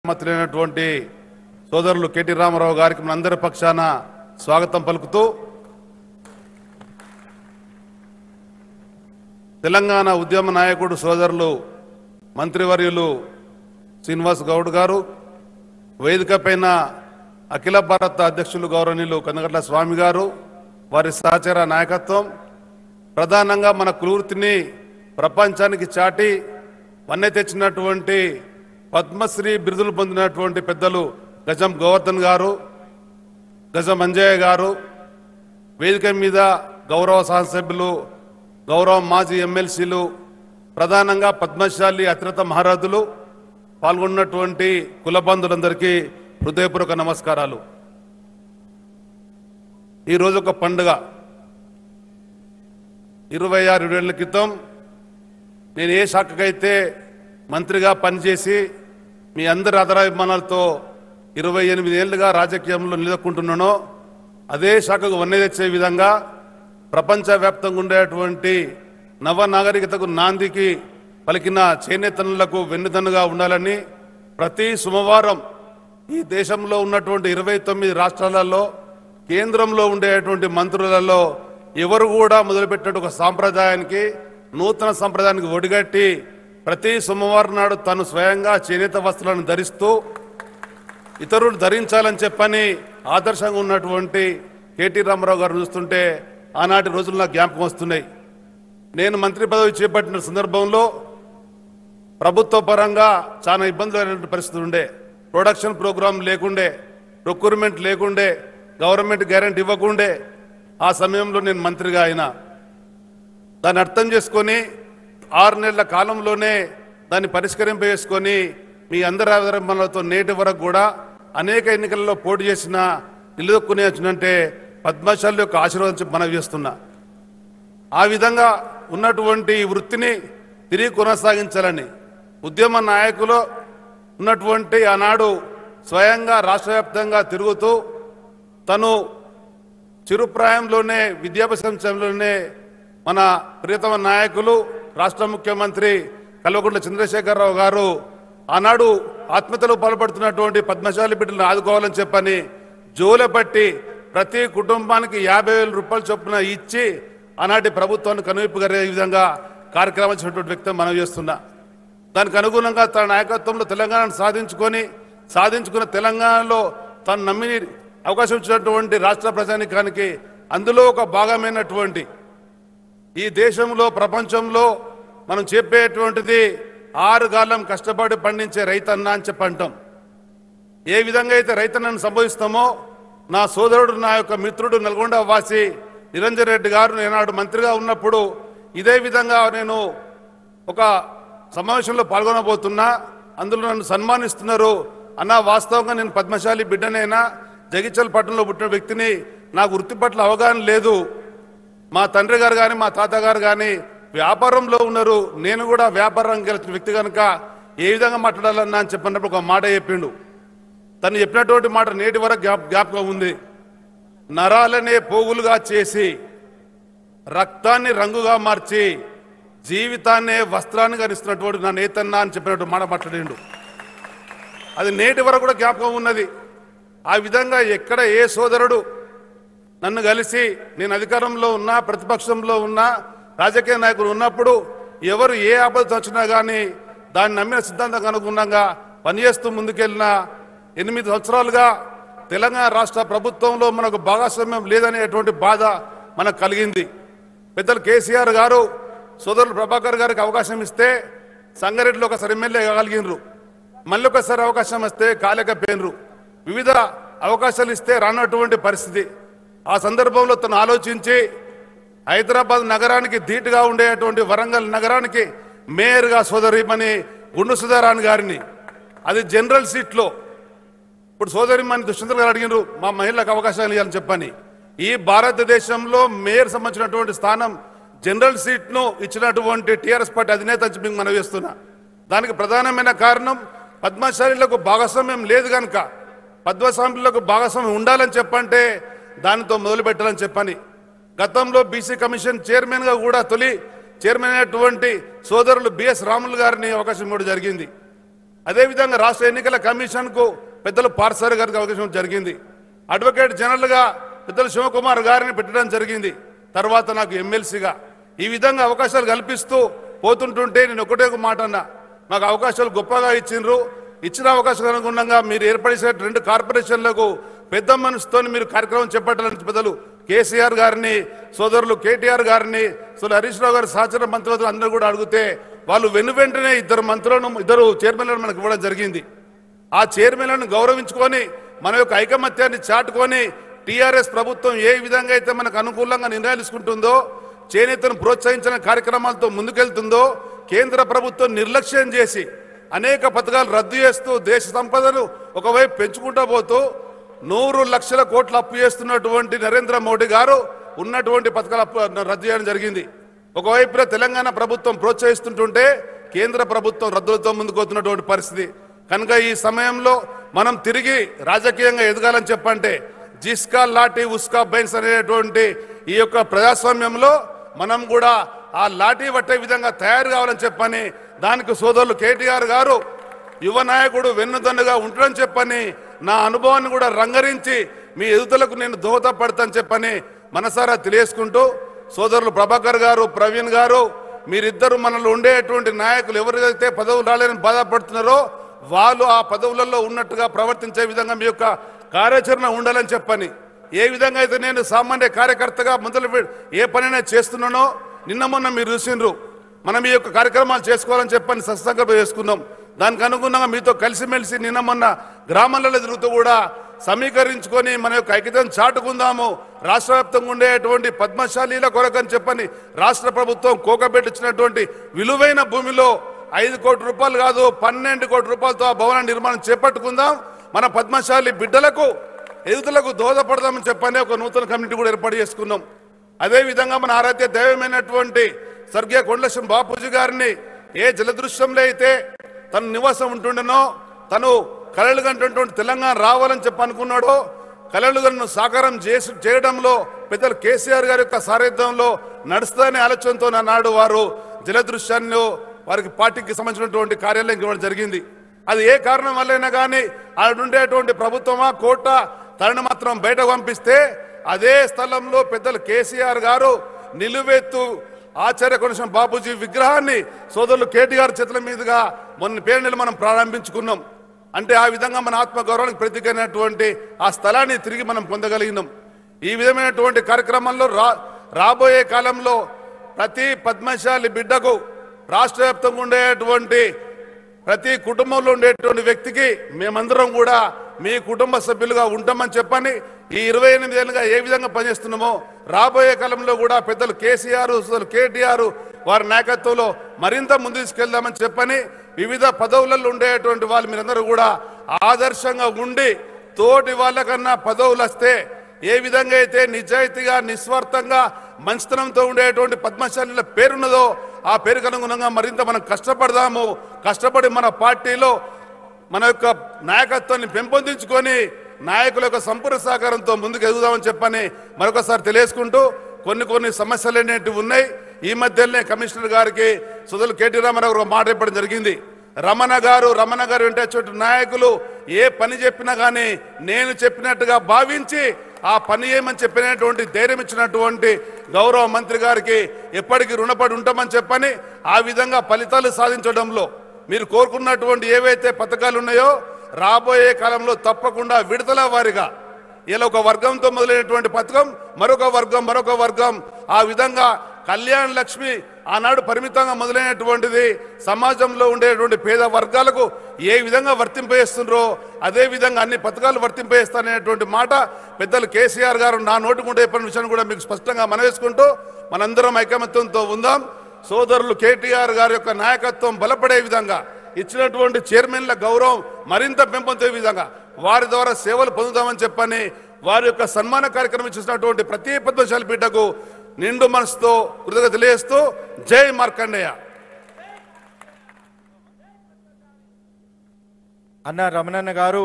మత్రైనటువంటి సోదరులు కేటీ రామారావు గారికి మనందరి పక్షాన స్వాగతం పలుకుతూ తెలంగాణ ఉద్యమ నాయకుడు సోదరులు మంత్రివర్యులు శ్రీనివాస్ గౌడ్ గారు, వేదిక పైన అఖిల భారత అధ్యక్షులు గౌరవనీయులు కందగట్ల స్వామి గారు, వారి సహచర నాయకత్వం, ప్రధానంగా మన కులవృత్తిని ప్రపంచానికి చాటి వన్నె తెచ్చినటువంటి పద్మశ్రీ బిరుదులు పొందినటువంటి పెద్దలు గజం గోవర్ధన్ గారు, గజం అంజయ్య గారు, వేదిక మీద గౌరవ శాసనసభ్యులు, గౌరవ మాజీ ఎమ్మెల్సీలు, ప్రధానంగా పద్మశాలి అతిరథ మహారథులు, పాల్గొన్నటువంటి కుల బంధువులందరికీ హృదయపూర్వక నమస్కారాలు. ఈరోజు ఒక పండుగ. 26 ఏళ్ల క్రితం నేను ఏ శాఖకైతే మంత్రిగా పనిచేసి మీ అందరి ఆదరాభిమానాలతో 28 ఏళ్లుగా రాజకీయంలో నిలదొక్కుంటున్నానో అదే శాఖకు వన్నె తెచ్చే విధంగా ప్రపంచవ్యాప్తంగా ఉండేటువంటి నవ నాగరికతకు నాందికి పలికిన చేనేతనులకు వెన్నుదన్నుగా ఉండాలని ప్రతి సోమవారం ఈ దేశంలో ఉన్నటువంటి 29 రాష్ట్రాలలో కేంద్రంలో ఉండేటువంటి మంత్రులలో ఎవరు కూడా మొదలుపెట్టినట్టు ఒక సాంప్రదాయానికి, నూతన సంప్రదాయానికి ఒడిగట్టి ప్రతి సోమవారం నాడు తను స్వయంగా చేనేత వస్త్రాలను ధరిస్తూ ఇతరులు ధరించాలని చెప్పని ఆదర్శంగా ఉన్నటువంటి కేటీ రామారావు గారు చూస్తుంటే ఆనాటి రోజులు నాకు జ్ఞాపకం వస్తున్నాయి. నేను మంత్రి పదవి చేపట్టిన సందర్భంలో ప్రభుత్వ పరంగా చాలా ఇబ్బందులైన పరిస్థితులు ఉండే. ప్రొడక్షన్ ప్రోగ్రాం లేకుండే, ప్రొక్యూర్మెంట్ లేకుండే, గవర్నమెంట్ గ్యారెంటీ ఇవ్వకుండే. ఆ సమయంలో నేను మంత్రిగా అయినా దాన్ని అర్థం చేసుకొని 6 నెలల కాలంలోనే దాన్ని పరిష్కరింపజేసుకొని మీ అందరి ఆదరణతో నేటి వరకు కూడా అనేక ఎన్నికలలో పోటీ చేసిన నిలదొక్కునే వచ్చినంటే పద్మశాలి యొక్క ఆశీర్వాదం మనవి చేస్తున్నా. ఆ విధంగా ఉన్నటువంటి వృత్తిని తిరిగి కొనసాగించాలని ఉద్యమ నాయకులు ఉన్నటువంటి ఆనాడు స్వయంగా రాష్ట్ర వ్యాప్తంగా తిరుగుతూ తను చిరుప్రాయంలోనే విద్యాభ్యాసంలోనే మన ప్రియతమ నాయకులు రాష్ట్ర ముఖ్యమంత్రి కల్వకుంట్ల చంద్రశేఖరరావు గారు ఆనాడు ఆత్మహత్యలకు పాల్పడుతున్నటువంటి పద్మశాలి బిడ్డలను ఆదుకోవాలని చెప్పని జోలెపట్టి ప్రతి కుటుంబానికి 50,000 రూపాయలు చొప్పున ఇచ్చి ఆనాటి ప్రభుత్వాన్ని కనువిప్పు కలిగే విధంగా కార్యక్రమం చేసినటువంటి వ్యక్తి మనం చేస్తున్నా. దానికి అనుగుణంగా తన నాయకత్వంలో తెలంగాణను సాధించుకున్న తెలంగాణలో తను నమ్మి అవకాశం ఇచ్చినటువంటి రాష్ట్ర ప్రజానికానికి అందులో ఒక భాగమైనటువంటి ఈ దేశంలో ప్రపంచంలో మనం చెప్పేటువంటిది 6 కాలం కష్టపడి పండించే రైతన్న అని చెప్పంటాం. ఏ విధంగా అయితే రైతన్నను సంబోధిస్తామో నా సోదరుడు, నా యొక్క మిత్రుడు నల్గొండ వాసి నిరంజన్ రెడ్డి గారు నేనాడు మంత్రిగా ఉన్నప్పుడు ఇదే విధంగా నేను ఒక సమావేశంలో పాల్గొనబోతున్నా. అందులో నన్ను సన్మానిస్తున్నారు. అన్న, వాస్తవంగా నేను పద్మశాలి బిడ్డనైనా, జగిత్యాల పట్టణంలో పుట్టిన వ్యక్తిని, నాకు వృత్తి పట్ల అవగాహన లేదు. మా తండ్రి గారు కానీ మా తాతగారు కానీ వ్యాపారంలో ఉన్నారు. నేను కూడా వ్యాపారం గెలిచిన వ్యక్తి కనుక ఏ విధంగా మాట్లాడాలన్నా అని చెప్పినప్పుడు ఒక మాట చెప్పిండు. తను చెప్పినటువంటి మాట నేటి వరకు జ్ఞాపకం ఉంది. నరాలనే పోగులుగా చేసి రక్తాన్ని రంగుగా మార్చి జీవితాన్నే వస్త్రాన్ని గరిస్తున్నటువంటి నా నేతన్నా అని చెప్పినట్టు మాట మాట్లాడిండు. అది నేటి వరకు కూడా జ్ఞాపకం ఉన్నది. ఆ విధంగా ఎక్కడ ఏ సోదరుడు నన్ను కలిసి నేను అధికారంలో ఉన్నా, ప్రతిపక్షంలో ఉన్నా, రాజకీయ నాయకులు ఉన్నప్పుడు ఎవరు ఏ ఆపద వచ్చినా కానీ దాన్ని నమ్మిన సిద్ధాంతం అనుగుణంగా పనిచేస్తూ ముందుకెళ్ళిన 8 సంవత్సరాలుగా తెలంగాణ రాష్ట్ర ప్రభుత్వంలో మనకు భాగస్వామ్యం లేదనేటువంటి బాధ మనకు కలిగింది. పెద్దలు కేసీఆర్ గారు సోదరులు ప్రభాకర్ గారికి అవకాశం ఇస్తే సంగారెడ్డిలో ఒకసారి ఎమ్మెల్యే కాగలిగినరు. మళ్ళీ ఒకసారి అవకాశం వస్తే కాలేకపోయినరు. వివిధ అవకాశాలు ఇస్తే రానటువంటి పరిస్థితి. ఆ సందర్భంలో తను ఆలోచించి హైదరాబాద్ నగరానికి ధీటుగా ఉండేటువంటి వరంగల్ నగరానికి మేయర్గా సోదరిమణి గుండు సుధారాణి గారిని, అది జనరల్ సీట్లో, ఇప్పుడు సోదరిమణి దుష్యంతుల గారు అడిగినారు మా మహిళలకు అవకాశాలు ఇవ్వాలని చెప్పని. ఈ భారతదేశంలో మేయర్ సంబంధించినటువంటి స్థానం జనరల్ సీట్ను ఇచ్చినటువంటి టీఆర్ఎస్ పార్టీ అధినేత మీకు మనం వేస్తున్నా. దానికి ప్రధానమైన కారణం పద్మశాలీలకు భాగస్వామ్యం లేదు కనుక, పద్మశాలీలకు భాగస్వామ్యం ఉండాలని చెప్పంటే దానితో మొదలు పెట్టాలని చెప్పని గతంలో బీసీ కమిషన్ చైర్మన్గా కూడా తొలి చైర్మన్ అయినటువంటి సోదరులు బిఎస్ రాములు గారిని అవకాశం ఇవ్వడం జరిగింది. అదేవిధంగా రాష్ట్ర ఎన్నికల కమిషన్కు పెద్దలు పార్సారి గారికి అవకాశం జరిగింది. అడ్వకేట్ జనరల్గా పెద్దలు శివకుమార్ గారిని పెట్టడం జరిగింది. తర్వాత నాకు ఎమ్మెల్సీగా ఈ విధంగా అవకాశాలు కల్పిస్తూ పోతుంటుంటే నేను ఒకటే ఒక మాట అన్నా, మాకు అవకాశాలు గొప్పగా ఇచ్చిన అవకాశాలకు అనుగుణంగా మీరు ఏర్పడిసే 2 కార్పొరేషన్లకు పెద్ద మనసుతో మీరు కార్యక్రమం చేపట్టాలని పెద్దలు కేసీఆర్ గారిని, సోదరులు కేటీఆర్ గారిని, హరీష్ రావు గారి సహచర మంత్రులు అందరూ కూడా అడిగితే వాళ్ళు వెంటనే 2 చైర్మన్లను మనకు ఇవ్వడం జరిగింది. ఆ చైర్మన్లను గౌరవించుకొని మన యొక్క ఐకమత్యాన్ని చాటుకొని టీఆర్ఎస్ ప్రభుత్వం ఏ విధంగా అయితే మనకు అనుకూలంగా నిర్ణయాలు తీసుకుంటుందో, చేనేతను ప్రోత్సహించిన కార్యక్రమాలతో ముందుకెళ్తుందో, కేంద్ర ప్రభుత్వం నిర్లక్ష్యం చేసి అనేక పథకాలు రద్దు చేస్తూ దేశ సంపదను ఒకవైపు పెంచుకుంటూ పోతూ 100 లక్షల కోట్ల అప్పు చేస్తున్నటువంటి నరేంద్ర మోడీ గారు ఉన్నటువంటి పథకాలు రద్దు చేయడం జరిగింది. ఒకవైపున తెలంగాణ ప్రభుత్వం ప్రోత్సహిస్తుంటుంటే కేంద్ర ప్రభుత్వం రద్దులతో ముందుకు పరిస్థితి. కనుక ఈ సమయంలో మనం తిరిగి రాజకీయంగా ఎదగాలని చెప్పంటే జిస్కా లాఠీ ఉస్కా బైన్స్ అనేటువంటి ఈ యొక్క ప్రజాస్వామ్యంలో మనం కూడా ఆ లాఠీ పట్టే విధంగా తయారు కావాలని చెప్పని దానికి సోదరులు కేటీఆర్ గారు యువ నాయకుడు వెన్నుదన్నుగా ఉంటాడని చెప్పని నా అనుభవాన్ని కూడా రంగరించి మీ ఎదుగుదలకు నేను దోహదపడతాను చెప్పని మనసారా తెలియజేసుకుంటూ, సోదరులు ప్రభాకర్ గారు, ప్రవీణ్ గారు, మీరిద్దరు మనలో ఉండేటువంటి నాయకులు ఎవరైతే పదవులు రాలేని బాధపడుతున్నారో వాళ్ళు ఆ పదవులలో ఉన్నట్టుగా ప్రవర్తించే విధంగా మీ యొక్క కార్యాచరణ ఉండాలని చెప్పని, ఏ విధంగా అయితే నేను సామాన్య కార్యకర్తగా ఏ పనైనా చేస్తున్నానో నిన్న మొన్న మీరు చూసిండ్రు, మనం ఈ యొక్క కార్యక్రమాలు చేసుకోవాలని చెప్పని సత్సంకల్పం చేసుకున్నాం. దానికి అనుగుణంగా మీతో కలిసిమెలిసి నిన్న మొన్న గ్రామాలలో తిరుగుతూ కూడా సమీకరించుకొని మన యొక్క ఐక్యతను చాటుకుందాము. రాష్ట్ర వ్యాప్తంగా ఉండేటువంటి పద్మశాలీల కొరకని చెప్పని రాష్ట్ర ప్రభుత్వం కోకబెట్టించినటువంటి విలువైన భూమిలో 5 కోట్ల రూపాయలు కాదు 12 కోట్ల రూపాయలతో ఆ భవన నిర్మాణం చేపట్టుకుందాం. మన పద్మశాలి బిడ్డలకు ఎదుగుదలకు దోహదపడదామని చెప్పని ఒక నూతన కమిటీ కూడా ఏర్పాటు చేసుకున్నాం. అదేవిధంగా మన ఆరాధ్య దైవమైనటువంటి స్వర్గీయ కొండలక్ష్మి బాపూజీ గారిని ఏ జలదృశ్యంలో అయితే తన నివాసం ఉంటుండేనో, తను కలలు కంటున్నటువంటి తెలంగాణ రావాలని చెప్పి అనుకున్నాడో, కలలులను సాకారం చేయడంలో పెద్దలు కేసీఆర్ గారి యొక్క సారథ్యంలో నడుస్తుందనే ఆలోచనతో నాడు వారు జలదృశ్యాన్ని వారికి పార్టీకి సంబంధించినటువంటి కార్యాలయం ఇవ్వడం జరిగింది. అది ఏ కారణం వల్లైనా కానీ ఆడుండేటువంటి ప్రభుత్వమా కోట తనను మాత్రం బయటకు పంపిస్తే అదే స్థలంలో పెద్దలు కేసీఆర్ గారు నిలువెత్తు ఆచార్య కొండలక్ష్మి బాపూజీ విగ్రహాన్ని సోదరులు కేటీఆర్ చేతుల మీదుగా మొన్న పేరు మనం ప్రారంభించుకున్నాం. అంటే ఆ విధంగా మన ఆత్మగౌరవానికి ప్రతీకైనటువంటి ఆ స్థలాన్ని తిరిగి మనం పొందగలిగినాం. ఈ విధమైనటువంటి కార్యక్రమంలో రాబోయే కాలంలో ప్రతి పద్మశాలి బిడ్డకు రాష్ట్ర వ్యాప్తంగా ఉండేటువంటి ప్రతి కుటుంబంలో ఉండేటువంటి వ్యక్తికి మేమందరం కూడా మీ కుటుంబ సభ్యులుగా ఉంటామని చెప్పని ఈ 28 ఏళ్ళుగా ఏ విధంగా పనిచేస్తున్నామో రాబోయే కాలంలో కూడా పెద్దలు కేసీఆర్, కేటీఆర్ వారి నాయకత్వంలో మరింత ముందు తీసుకెళ్దామని చెప్పని వివిధ పదవులలో ఉండేటువంటి వాళ్ళు మీరందరూ కూడా ఆదర్శంగా ఉండి తోటి వాళ్ళకన్నా పదవులు వస్తే ఏ విధంగా అయితే నిజాయితీగా నిస్వార్థంగా మంచితనంతో ఉండేటువంటి పద్మశాలిల పేరున్నదో ఆ పేరుకు అనుగుణంగా మరింత మనం కష్టపడదాము. కష్టపడి మన పార్టీలో మన యొక్క నాయకత్వాన్ని పెంపొందించుకొని నాయకుల యొక్క సంపూర్ణ సహకారంతో ముందుకు ఎదుగుదామని చెప్పని మరొకసారి తెలియజేసుకుంటూ, కొన్ని సమస్యలు అనేటివి ఉన్నాయి. ఈ మధ్యలోనే కమిషనర్ గారికి సోదరులు కేటీ రామారావు గారు మాట ఇవ్వడం జరిగింది. రమణ గారు వెంట చోటు నాయకులు ఏ పని చెప్పినా కానీ నేను చెప్పినట్టుగా భావించి ఆ పని ఏమని చెప్పినటువంటి ధైర్యం ఇచ్చినటువంటి గౌరవ మంత్రి గారికి ఎప్పటికీ రుణపడి ఉంటామని చెప్పని ఆ విధంగా ఫలితాలు సాధించడంలో మీరు కోరుకున్నటువంటి ఏవైతే పథకాలు ఉన్నాయో రాబోయే కాలంలో తప్పకుండా విడతల వారిగా ఇలా ఒక వర్గంతో మొదలైనటువంటి పథకం మరొక వర్గం ఆ విధంగా కళ్యాణ్ లక్ష్మి ఆనాడు పరిమితంగా మొదలైనటువంటిది సమాజంలో ఉండేటువంటి పేద వర్గాలకు ఏ విధంగా వర్తింపజేస్తున్నారో అదే విధంగా అన్ని పథకాలు వర్తింపజేస్తారనేటువంటి మాట పెద్దలు కేసీఆర్ గారు నా నోటికుంటే చెప్పిన విషయాన్ని కూడా మీకు స్పష్టంగా మనవేసుకుంటూ మనందరం ఐకమత్యంతో ఉందాం. సోదరులు కేటీఆర్ గారి యొక్క నాయకత్వం బలపడే విధంగా ఇచ్చినటువంటి చైర్మన్ల గౌరవం మరింత పెంపొందే విధంగా వారి ద్వారా సేవలు పొందుదామని చెప్పని వారి యొక్క సన్మాన కార్యక్రమం చేసినటువంటి ప్రతి పద్మశాలి బిడ్డకు నిండు మనసుతో కృతజ్ఞత తెలియజేస్తూ జై మార్కండేయ. అన్న రమణన్న గారు